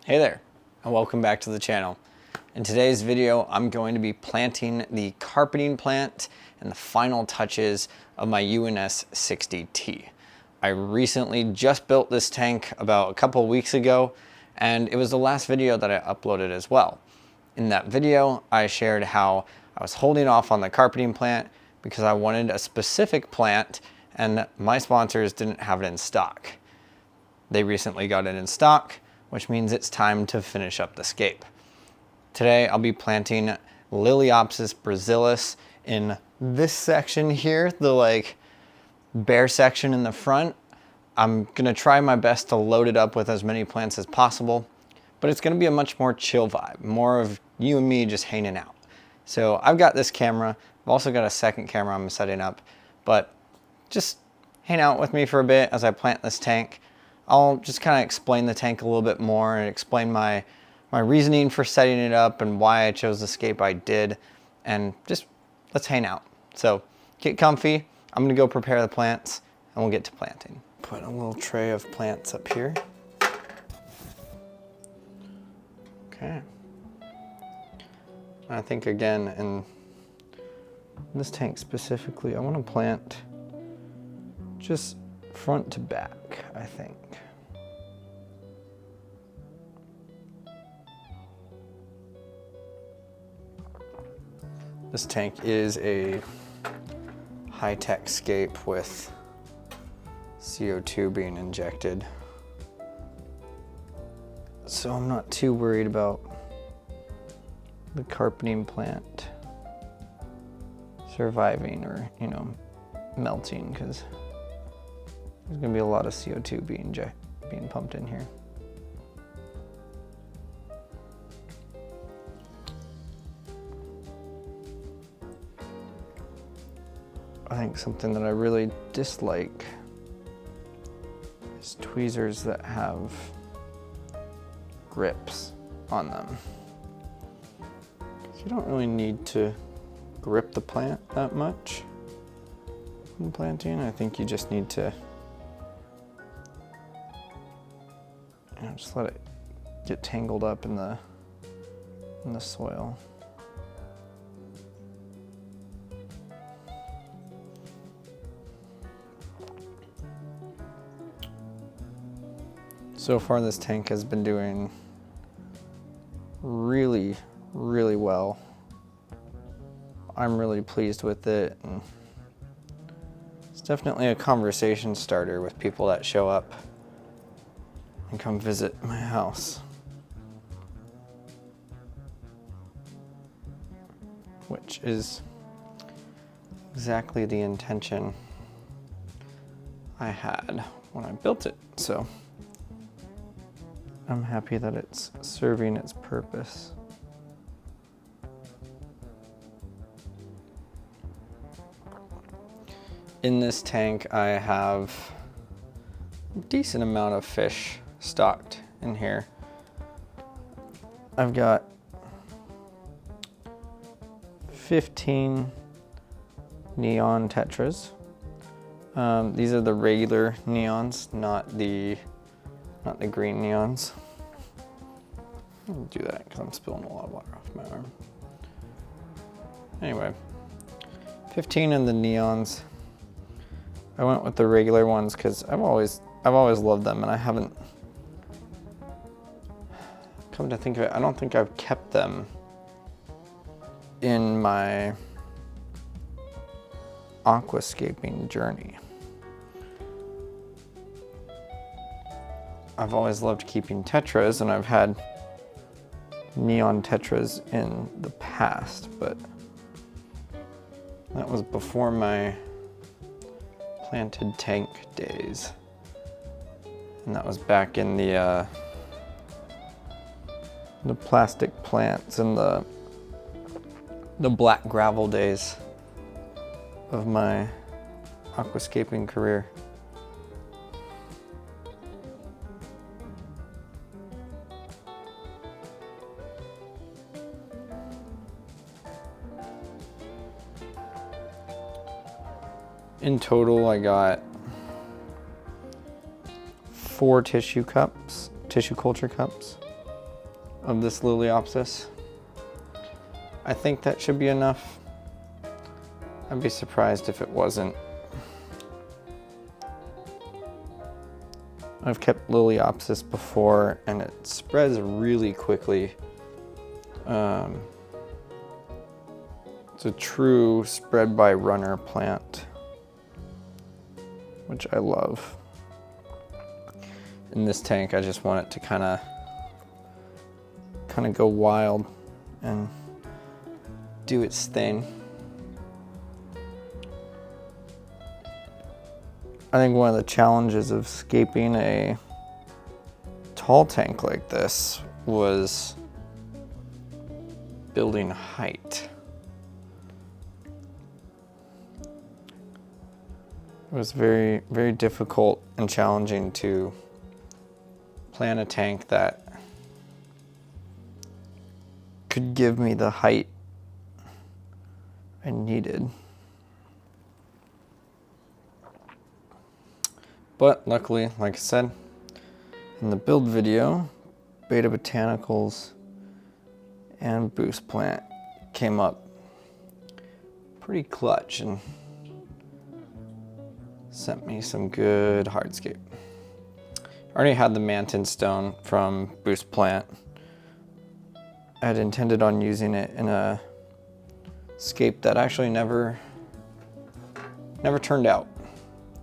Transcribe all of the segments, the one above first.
Hey there, and welcome back to the channel. In today's video, I'm going to be planting the carpeting plant and the final touches of my UNS 60T. I recently just built this tank about a couple of weeks ago, and it was the last video that I uploaded as well. In that video, I shared how I was holding off on the carpeting plant because I wanted a specific plant and my sponsors didn't have it in stock. They recently got it in stock, which means it's time to finish up the scape. Today, I'll be planting Liliopsis brazilis in this section here, the bare section in the front. I'm gonna try my best to load it up with as many plants as possible, but it's gonna be a much more chill vibe, more of you and me just hanging out. So I've got this camera. I've also got a second camera I'm setting up, but just hang out with me for a bit as I plant this tank. I'll just kind of explain the tank a little bit more and explain my reasoning for setting it up and why I chose the scape I did, and just let's hang out. So get comfy. I'm gonna go prepare the plants and we'll get to planting. Put a little tray of plants up here. Okay. I think again in this tank specifically, I want to plant just front to back, I think. This tank is a high-tech scape with CO2 being injected. So I'm not too worried about the carpeting plant surviving or, melting, because there's gonna be a lot of CO2 being pumped in here. I think something that I really dislike is tweezers that have grips on them. You don't really need to grip the plant that much when planting. I think you just need to just let it get tangled up in the soil. So far this tank has been doing really well. I'm really pleased with it, and it's definitely a conversation starter with people that show up and come visit my house, which is exactly the intention I had when I built it. So I'm happy that it's serving its purpose. In this tank, I have a decent amount of fish stocked in here. I've got 15 neon tetras. These are the regular neons, not the green neons. I'll do that because I'm spilling a lot of water off my arm. Anyway, 15 of the neons. I went with the regular ones because I've always loved them, and I haven't, come to think of it, I don't think I've kept them in my aquascaping journey. I've always loved keeping tetras, and I've had neon tetras in the past, but that was before my planted tank days. And that was back in the plastic plants and the black gravel days of my aquascaping career. In total, I got 4 tissue culture cups. of this Liliopsis. I think that should be enough. I'd be surprised if it wasn't. I've kept Liliopsis before and it spreads really quickly. It's a true spread by runner plant, which I love. In this tank, I just want it to kind of go wild and do its thing. I think one of the challenges of scaping a tall tank like this was building height. It was very, very difficult and challenging to plan a tank that could give me the height I needed. But luckily, like I said, in the build video, Beta Botanicals and Boost Plant came up pretty clutch and sent me some good hardscape. I already had the Manton Stone from Boost Plant. I had intended on using it in a scape that actually never turned out.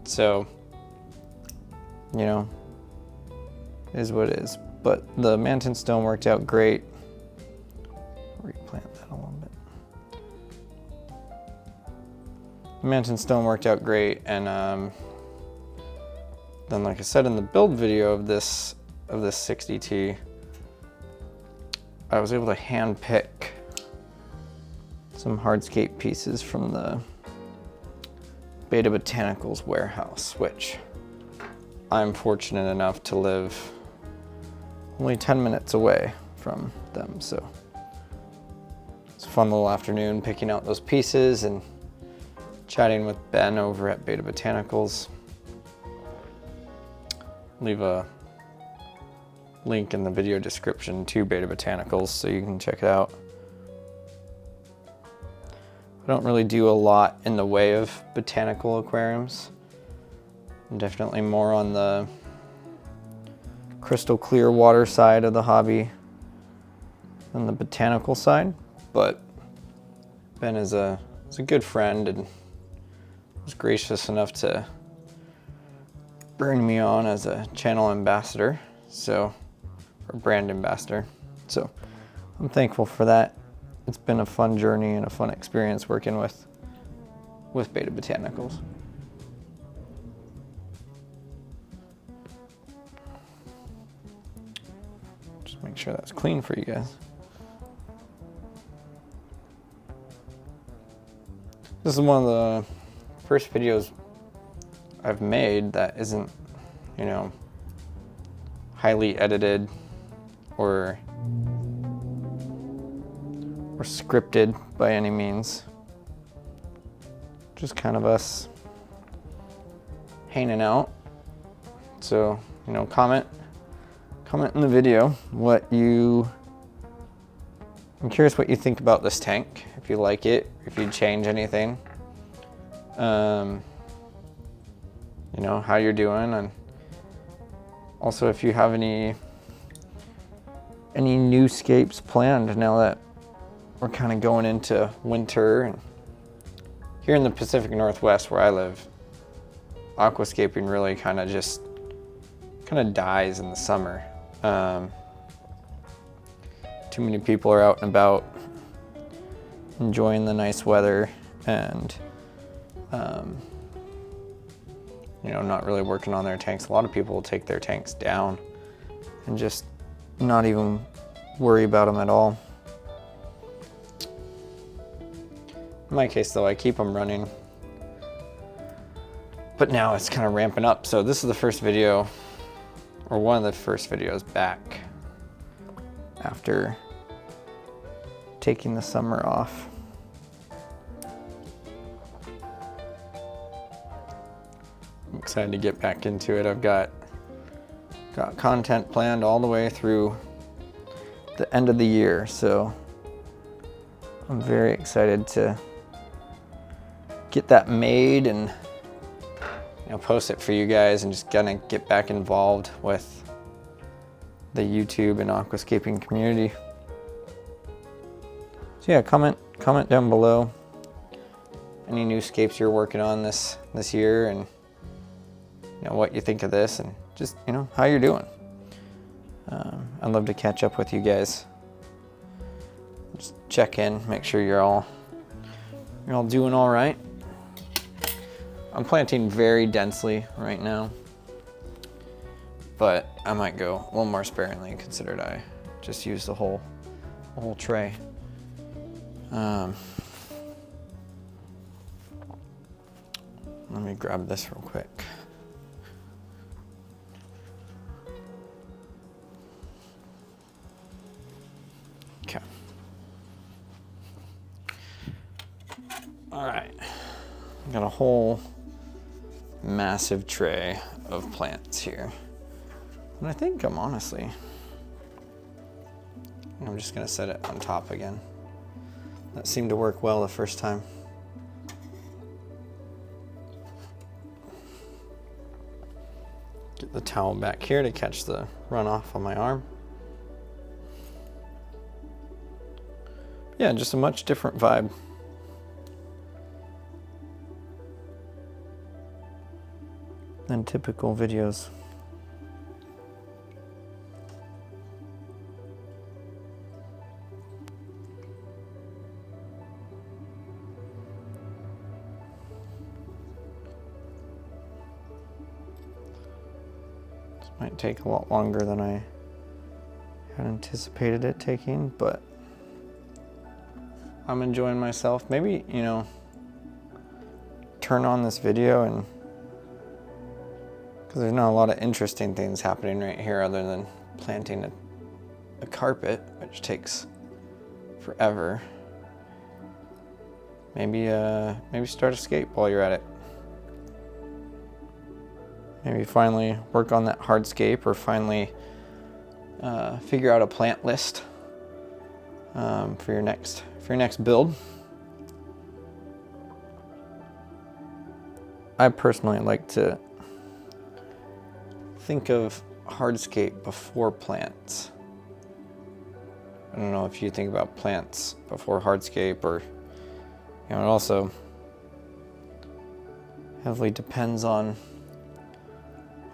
So, you know, it is what it is. But the Manton Stone worked out great. Replant that a little bit. The Manton Stone worked out great, and then, like I said in the build video of this 60T, I was able to hand pick some hardscape pieces from the Beta Botanicals warehouse, which I'm fortunate enough to live only 10 minutes away from them. So it's a fun little afternoon picking out those pieces and chatting with Ben over at Beta Botanicals. Leave a link in the video description to Beta Botanicals so you can check it out. I don't really do a lot in the way of botanical aquariums. I'm definitely more on the crystal clear water side of the hobby than the botanical side, but Ben is a good friend and was gracious enough to bring me on as a channel ambassador, or brand ambassador. So I'm thankful for that. It's been a fun journey and a fun experience working with Beta Botanicals. Just make sure that's clean for you guys. This is one of the first videos I've made that isn't, you know, highly edited or scripted by any means. Just kind of us hanging out. So, you know, comment in the video I'm curious what you think about this tank, if you like it, if you'd change anything. You know, how you're doing, and also if you have any new scapes planned now that we're kind of going into winter. And here in the Pacific Northwest where I live, aquascaping really kind of dies in the summer. Too many people are out and about enjoying the nice weather and you know, not really working on their tanks. A lot of people will take their tanks down and just not even worry about them at all. In my case though, I keep them running, but now it's kind of ramping up. So this is the first video, or one of the first videos back after taking the summer off. I'm excited to get back into it. I've got content planned all the way through the end of the year, so I'm very excited to get that made and post it for you guys and just gonna get back involved with the YouTube and aquascaping community. So yeah, comment down below any new scapes you're working on this year, and what you think of this, and just how you're doing. I'd love to catch up with you guys. Just check in, make sure you're all doing all right. I'm planting very densely right now, but I might go a little more sparingly, considered I just used the whole tray. Let me grab this real quick. Okay. All right. Got a whole massive tray of plants here. And I think I'm just gonna set it on top again. That seemed to work well the first time. Get the towel back here to catch the runoff on my arm. Yeah, just a much different vibe. Than typical videos. This might take a lot longer than I had anticipated it taking, but I'm enjoying myself. Maybe, turn on this video and because there's not a lot of interesting things happening right here other than planting a carpet, which takes forever. Maybe start a scape while you're at it. Maybe finally work on that hardscape, or finally figure out a plant list for your next build. I personally like to think of hardscape before plants. I don't know if you think about plants before hardscape, or it also heavily depends on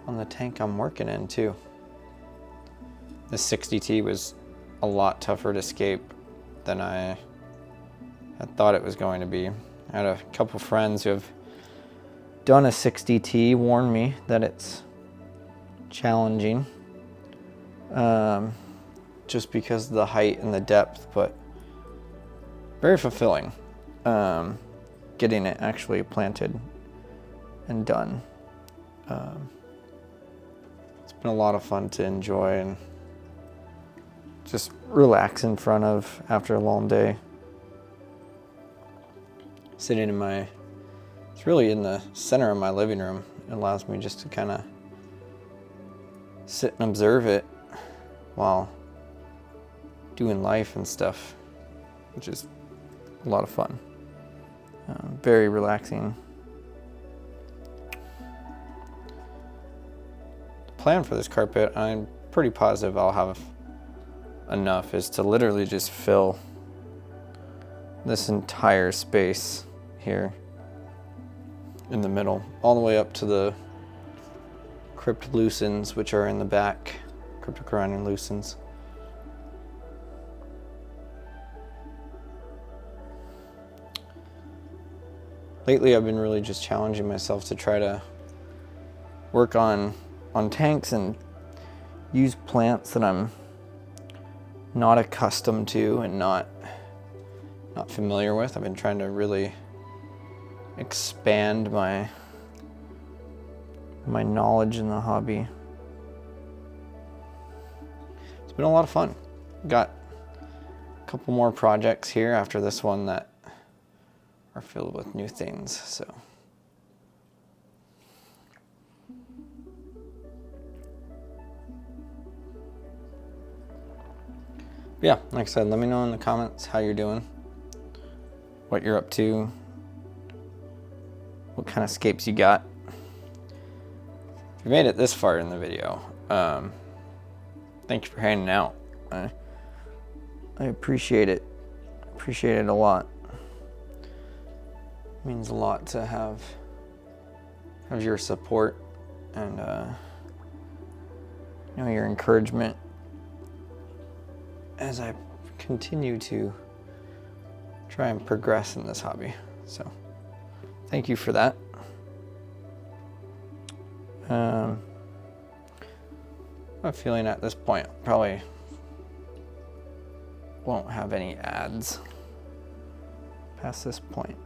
the tank I'm working in too. The 60T was a lot tougher to scape than I had thought it was going to be. I had a couple friends who have done a 60T warn me that it's challenging, just because of the height and the depth, but very fulfilling, getting it actually planted and done. It's been a lot of fun to enjoy and just relax in front of after a long day. Sitting it's really in the center of my living room. It allows me just to kind of sit and observe it while doing life and stuff, which is a lot of fun. Very relaxing. The plan for this carpet, I'm pretty positive I'll have enough, is to literally just fill this entire space here in the middle, all the way up to the cryptolucens, which are in the back, cryptocorynelucens. Lately, I've been really just challenging myself to try to work on tanks and use plants that I'm not accustomed to and not familiar with. I've been trying to really expand my knowledge in the hobby. It's been a lot of fun. Got a couple more projects here after this one that are filled with new things, so. Yeah, like I said, let me know in the comments how you're doing, what you're up to, what kind of scapes you got. If you made it this far in the video, thank you for hanging out. I appreciate it. Appreciate it a lot. It means a lot to have your support and you know, your encouragement as I continue to try and progress in this hobby. So thank you for that. I have a feeling at this point probably won't have any ads past this point.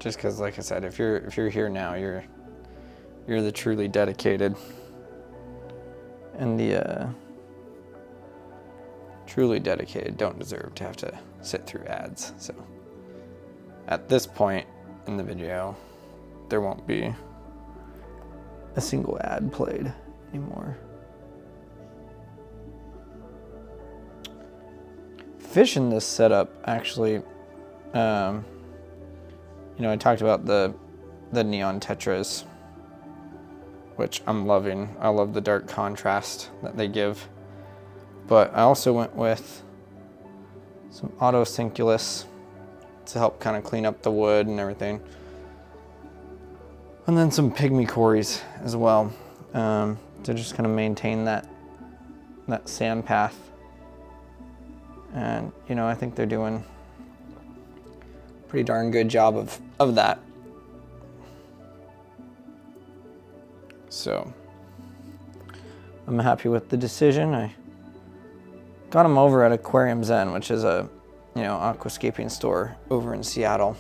Just because, like I said, if you're here now, you're the truly dedicated, and the truly dedicated don't deserve to have to sit through ads. So at this point in the video, there won't be a single ad played anymore. Fish in this setup, actually, you know, I talked about the neon tetras, which I'm loving. I love the dark contrast that they give. But I also went with some autosinculus to help kind of clean up the wood and everything. And then some pygmy cories as well, to just kind of maintain that sand path. And, you know, I think they're doing a pretty darn good job of that. So I'm happy with the decision. I got them over at Aquarium Zen, which is a, you know, aquascaping store over in Seattle,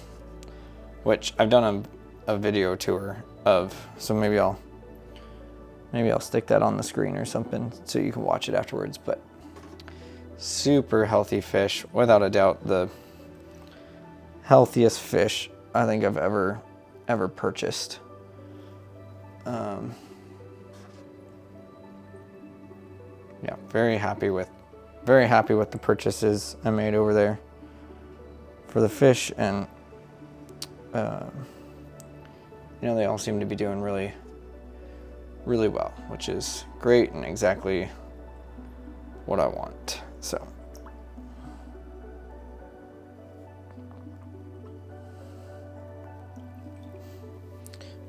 which I've done a video tour of, so maybe I'll stick that on the screen or something so you can watch it afterwards. But super healthy fish, without a doubt the healthiest fish I think I've ever purchased. Yeah, very happy with the purchases I made over there for the fish, and you know, they all seem to be doing really, really well, which is great and exactly what I want. So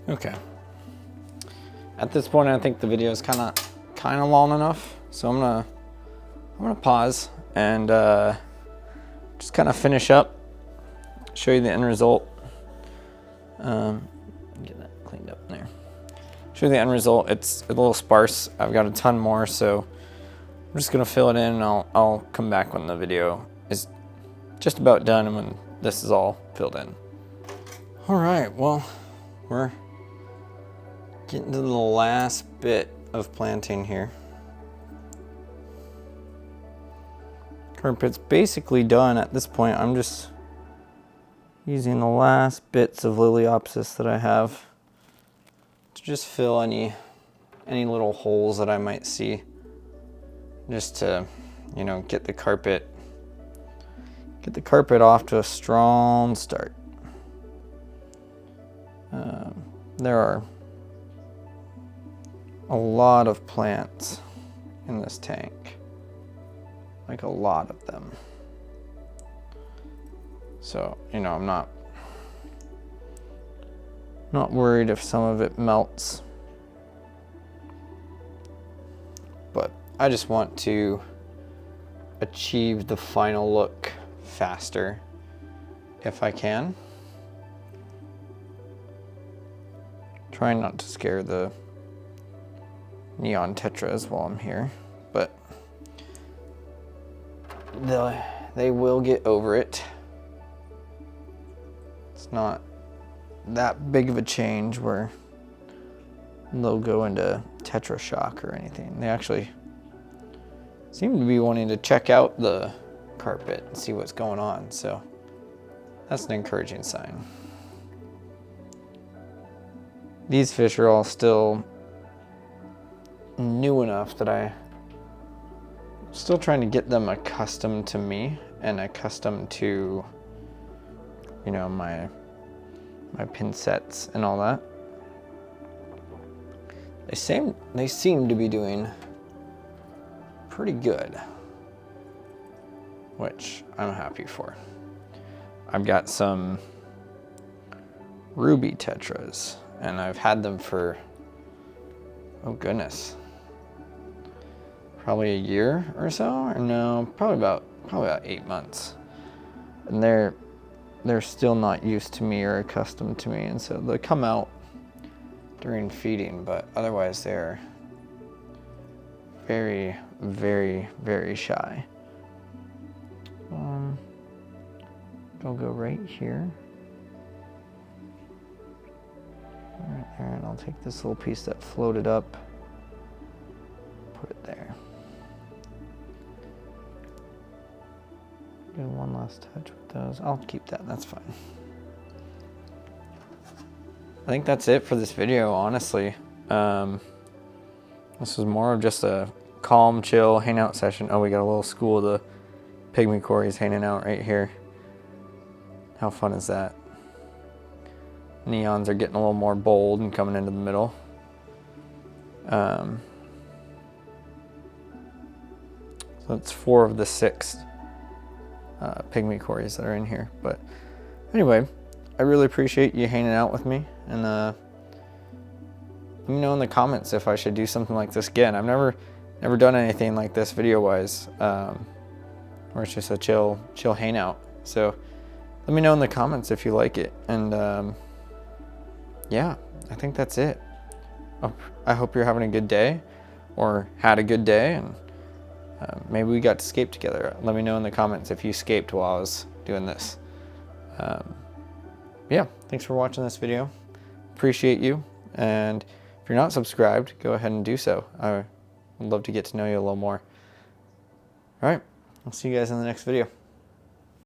okay, at this point I think the video is kind of long enough, so I'm gonna pause and just kind of finish up, show you the end result. Get that cleaned up in there. Show you the end result. It's a little sparse. I've got a ton more, so I'm just gonna fill it in, and I'll come back when the video is just about done and when this is all filled in. All right, well, we're getting to the last bit of planting here. Carpet's basically done at this point. I'm just using the last bits of Liliopsis that I have to just fill any little holes that I might see, just to, you know, get the carpet off to a strong start. There are a lot of plants in this tank, like a lot of them. So, you know, I'm not worried if some of it melts, but I just want to achieve the final look faster if I can. Trying not to scare the neon tetras while I'm here, but they will get over it. It's not that big of a change where they'll go into tetra shock or anything. They actually seem to be wanting to check out the carpet and see what's going on, so that's an encouraging sign. These fish are all still new enough that I Still trying to get them accustomed to me and accustomed to, you know, my pin sets and all that. They seem to be doing pretty good, which I'm happy for. I've got some ruby tetras, and I've had them for, oh goodness, probably a year or so, or no, probably about 8 months. And they're still not used to me or accustomed to me, and so they come out during feeding, but otherwise they're very, very, very shy. I'll go right here, right there, and I'll take this little piece that floated up, put it there. Do one last touch with those. I'll keep that, that's fine. I think that's it for this video, honestly. This was more of just a calm, chill hangout session. Oh, we got a little school of the pygmy cories hanging out right here. How fun is that? Neons are getting a little more bold and coming into the middle. So that's 4 of the 6 pygmy cories that are in here. But anyway, I really appreciate you hanging out with me, and let me know in the comments if I should do something like this again. I've never done anything like this video wise, where it's just a chill hangout. So let me know in the comments if you like it, and yeah, I think that's it. I hope you're having a good day, or had a good day, and maybe we got to scape together. Let me know in the comments if you scaped while I was doing this. Yeah, thanks for watching this video. Appreciate you, and if you're not subscribed, go ahead and do so. I would love to get to know you a little more. All right, I'll see you guys in the next video.